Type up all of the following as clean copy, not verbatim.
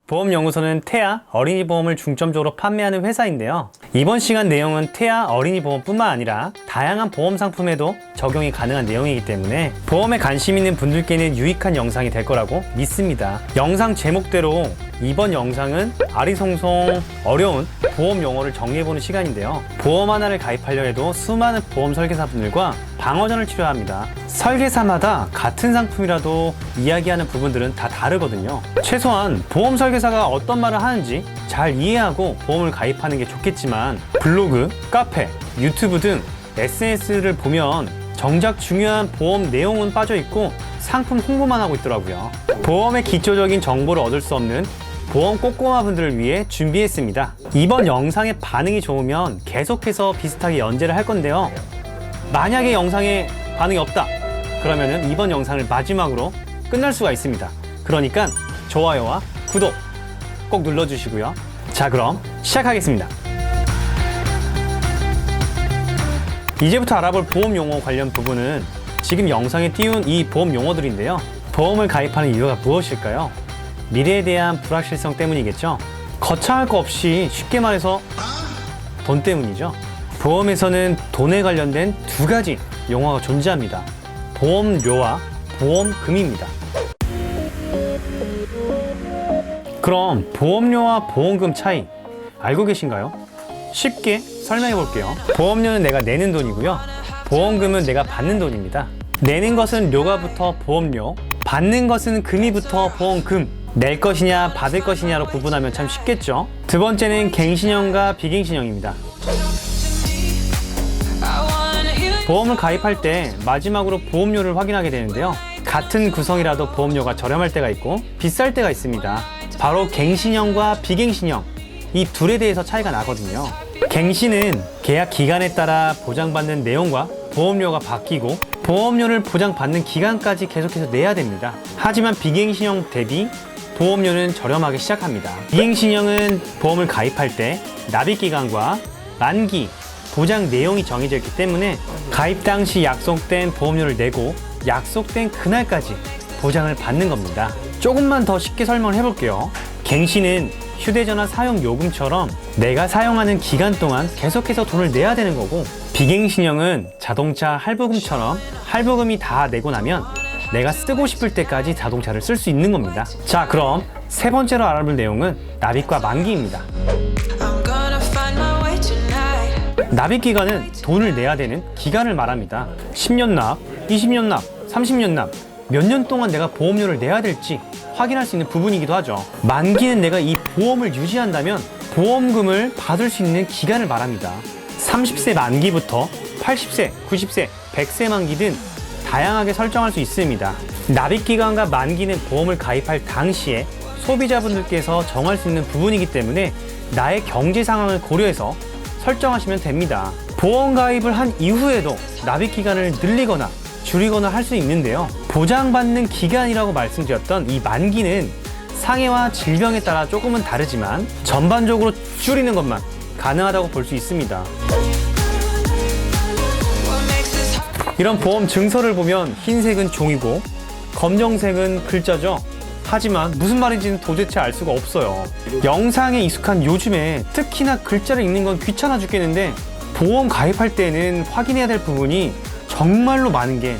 보험연구소는 태아 어린이보험을 중점적으로 판매하는 회사인데요. 이번 시간 내용은 태아 어린이보험뿐만 아니라 다양한 보험 상품에도 적용이 가능한 내용이기 때문에 보험에 관심 있는 분들께는 유익한 영상이 될 거라고 믿습니다. 영상 제목대로 이번 영상은 아리송송 어려운 보험 용어를 정리해보는 시간인데요. 보험 하나를 가입하려 해도 수많은 보험 설계사분들과 방어전을 치러야 합니다. 설계사마다 같은 상품이라도 이야기하는 부분들은 다 다르거든요. 최소한 보험 설계사가 어떤 말을 하는지 잘 이해하고 보험을 가입하는 게 좋겠지만 블로그, 카페, 유튜브 등 SNS를 보면 정작 중요한 보험 내용은 빠져있고 상품 홍보만 하고 있더라고요. 보험의 기초적인 정보를 얻을 수 없는 보험 꼬꼬마 분들을 위해 준비했습니다. 이번 영상의 반응이 좋으면 계속해서 비슷하게 연재를 할 건데요. 만약에 영상에 반응이 없다 그러면은 이번 영상을 마지막으로 끝날 수가 있습니다. 그러니까 좋아요와 구독 꼭 눌러주시고요. 자, 그럼 시작하겠습니다. 이제부터 알아볼 보험 용어 관련 부분은 지금 영상에 띄운 이 보험 용어들인데요. 보험을 가입하는 이유가 무엇일까요? 미래에 대한 불확실성 때문이겠죠. 거창할 거 없이 쉽게 말해서 돈 때문이죠. 보험에서는 돈에 관련된 두 가지 용어가 존재합니다. 보험료와 보험금입니다. 그럼 보험료와 보험금 차이 알고 계신가요? 쉽게 설명해 볼게요. 보험료는 내가 내는 돈이고요. 보험금은 내가 받는 돈입니다. 내는 것은 료가 붙어 보험료, 받는 것은 금이 붙어 보험금. 낼 것이냐 받을 것이냐로 구분하면 참 쉽겠죠. 두 번째는 갱신형과 비갱신형입니다. 보험을 가입할 때 마지막으로 보험료를 확인하게 되는데요. 같은 구성이라도 보험료가 저렴할 때가 있고 비쌀 때가 있습니다. 바로 갱신형과 비갱신형, 이 둘에 대해서 차이가 나거든요. 갱신은 계약 기간에 따라 보장받는 내용과 보험료가 바뀌고 보험료를 보장받는 기간까지 계속해서 내야 됩니다. 하지만 비갱신형 대비 보험료는 저렴하게 시작합니다. 비갱신형은 보험을 가입할 때 납입기간과 만기, 보장 내용이 정해져 있기 때문에 가입 당시 약속된 보험료를 내고 약속된 그날까지 보장을 받는 겁니다. 조금만 더 쉽게 설명을 해볼게요. 갱신은 휴대전화 사용 요금처럼 내가 사용하는 기간 동안 계속해서 돈을 내야 되는 거고, 비갱신형은 자동차 할부금처럼 할부금이 다 내고 나면 내가 쓰고 싶을 때까지 자동차를 쓸 수 있는 겁니다. 자, 그럼 세 번째로 알아볼 내용은 납입과 만기입니다. 납입기간은 돈을 내야 되는 기간을 말합니다. 10년 납, 20년 납, 30년 납, 몇 년 동안 내가 보험료를 내야 될지 확인할 수 있는 부분이기도 하죠. 만기는 내가 이 보험을 유지한다면 보험금을 받을 수 있는 기간을 말합니다. 30세 만기부터 80세, 90세, 100세 만기 등 다양하게 설정할 수 있습니다. 납입기간과 만기는 보험을 가입할 당시에 소비자분들께서 정할 수 있는 부분이기 때문에 나의 경제 상황을 고려해서 설정하시면 됩니다. 보험 가입을 한 이후에도 납입기간을 늘리거나 줄이거나 할 수 있는데요. 보장받는 기간이라고 말씀드렸던 이 만기는 상해와 질병에 따라 조금은 다르지만 전반적으로 줄이는 것만 가능하다고 볼 수 있습니다. 이런 보험 증서를 보면 흰색은 종이고 검정색은 글자죠. 하지만 무슨 말인지는 도대체 알 수가 없어요. 영상에 익숙한 요즘에 특히나 글자를 읽는 건 귀찮아 죽겠는데 보험 가입할 때는 확인해야 될 부분이 정말로 많은 게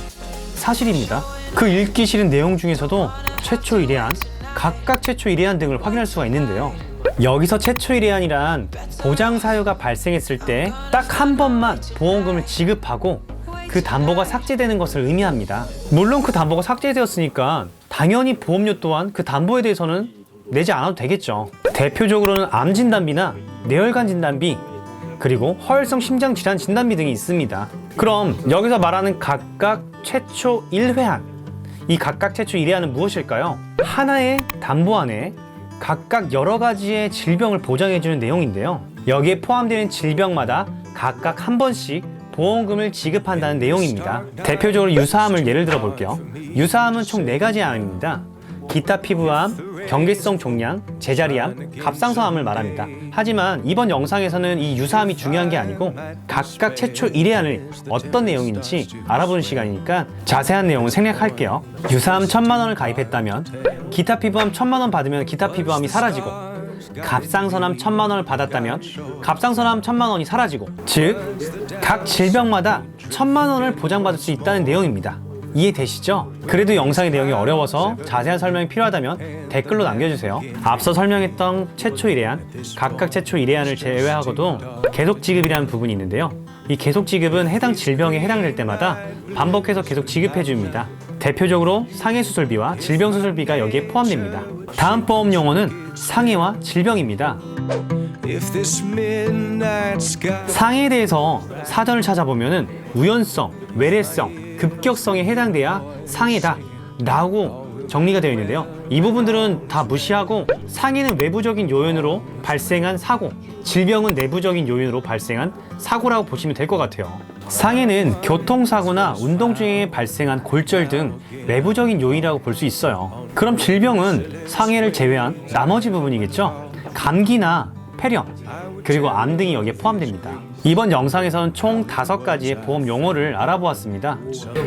사실입니다. 그 읽기 싫은 내용 중에서도 최초 1회안, 각각 최초 1회안 등을 확인할 수가 있는데요. 여기서 최초 1회안이란 보장 사유가 발생했을 때 딱 한 번만 보험금을 지급하고 그 담보가 삭제되는 것을 의미합니다. 물론 그 담보가 삭제되었으니까 당연히 보험료 또한 그 담보에 대해서는 내지 않아도 되겠죠. 대표적으로는 암 진단비나 뇌혈관 진단비, 그리고 허혈성 심장 질환 진단비 등이 있습니다. 그럼 여기서 말하는 각각 최초 1회안, 이 각각 최초 1회안은 무엇일까요? 하나의 담보 안에 각각 여러 가지의 질병을 보장해주는 내용인데요. 여기에 포함되는 질병마다 각각 한 번씩 보험금을 지급한다는 내용입니다. 대표적으로 유사암을 예를 들어 볼게요. 유사암은 총 4가지 암입니다. 기타 피부암, 경계성 종양, 제자리암, 갑상선암을 말합니다. 하지만 이번 영상에서는 이 유사암이 중요한 게 아니고 각각 최초 1회안을 어떤 내용인지 알아보는 시간이니까 자세한 내용은 생략할게요. 유사암 1000만 원을 가입했다면 기타 피부암 1000만 원 받으면 기타 피부암이 사라지고, 갑상선암 1000만 원을 받았다면 갑상선암 1000만 원이 사라지고, 즉 각 질병마다 1000만 원을 보장받을 수 있다는 내용입니다. 이해되시죠? 그래도 영상의 내용이 어려워서 자세한 설명이 필요하다면 댓글로 남겨주세요. 앞서 설명했던 최초 1회안, 각각 최초 1회안을 제외하고도 계속 지급이라는 부분이 있는데요. 이 계속 지급은 해당 질병에 해당될 때마다 반복해서 계속 지급해 줍니다. 대표적으로 상해수술비와 질병수술비가 여기에 포함됩니다. 다음 보험 용어는 상해와 질병입니다. 상해에 대해서 사전을 찾아보면 우연성, 외래성, 급격성에 해당돼야 상해다 라고 정리가 되어 있는데요. 이 부분들은 다 무시하고 상해는 외부적인 요인으로 발생한 사고, 질병은 내부적인 요인으로 발생한 사고라고 보시면 될 것 같아요. 상해는 교통사고나 운동 중에 발생한 골절 등 외부적인 요인이라고 볼 수 있어요. 그럼 질병은 상해를 제외한 나머지 부분이겠죠? 감기나 폐렴, 그리고 암 등이 여기에 포함됩니다. 이번 영상에서는 총 5가지의 보험 용어를 알아보았습니다.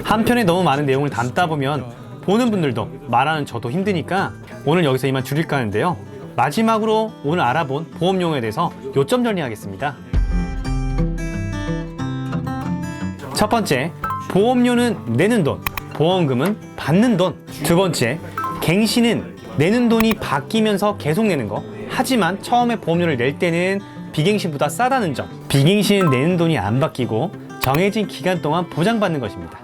한편에 너무 많은 내용을 담다 보면 보는 분들도 말하는 저도 힘드니까 오늘 여기서 이만 줄일까 하는데요. 마지막으로 오늘 알아본 보험 용어에 대해서 요점 정리하겠습니다. 첫 번째, 보험료는 내는 돈, 보험금은 받는 돈. 두 번째, 갱신은 내는 돈이 바뀌면서 계속 내는 거. 하지만 처음에 보험료를 낼 때는 비갱신보다 싸다는 점. 비갱신은 내는 돈이 안 바뀌고 정해진 기간 동안 보장받는 것입니다.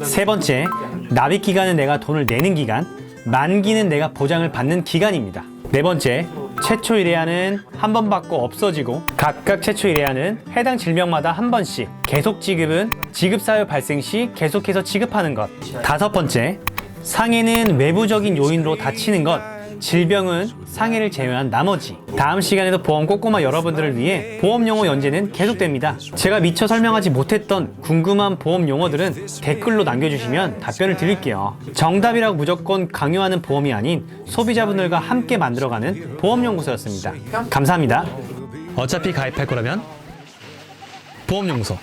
세 번째, 납입 기간은 내가 돈을 내는 기간, 만기는 내가 보장을 받는 기간입니다. 네 번째, 최초 1회안은 한 번 받고 없어지고, 각각 최초 1회안은 해당 질병마다 한 번씩, 계속 지급은 지급 사유 발생 시 계속해서 지급하는 것. 다섯 번째, 상해는 외부적인 요인으로 다치는 것, 질병은 상해를 제외한 나머지. 다음 시간에도 보험 꼬꼬마 여러분들을 위해 보험 용어 연재는 계속됩니다. 제가 미처 설명하지 못했던 궁금한 보험 용어들은 댓글로 남겨주시면 답변을 드릴게요. 정답이라고 무조건 강요하는 보험이 아닌 소비자분들과 함께 만들어가는 보험연구소였습니다. 감사합니다. 어차피 가입할 거라면 보험연구소.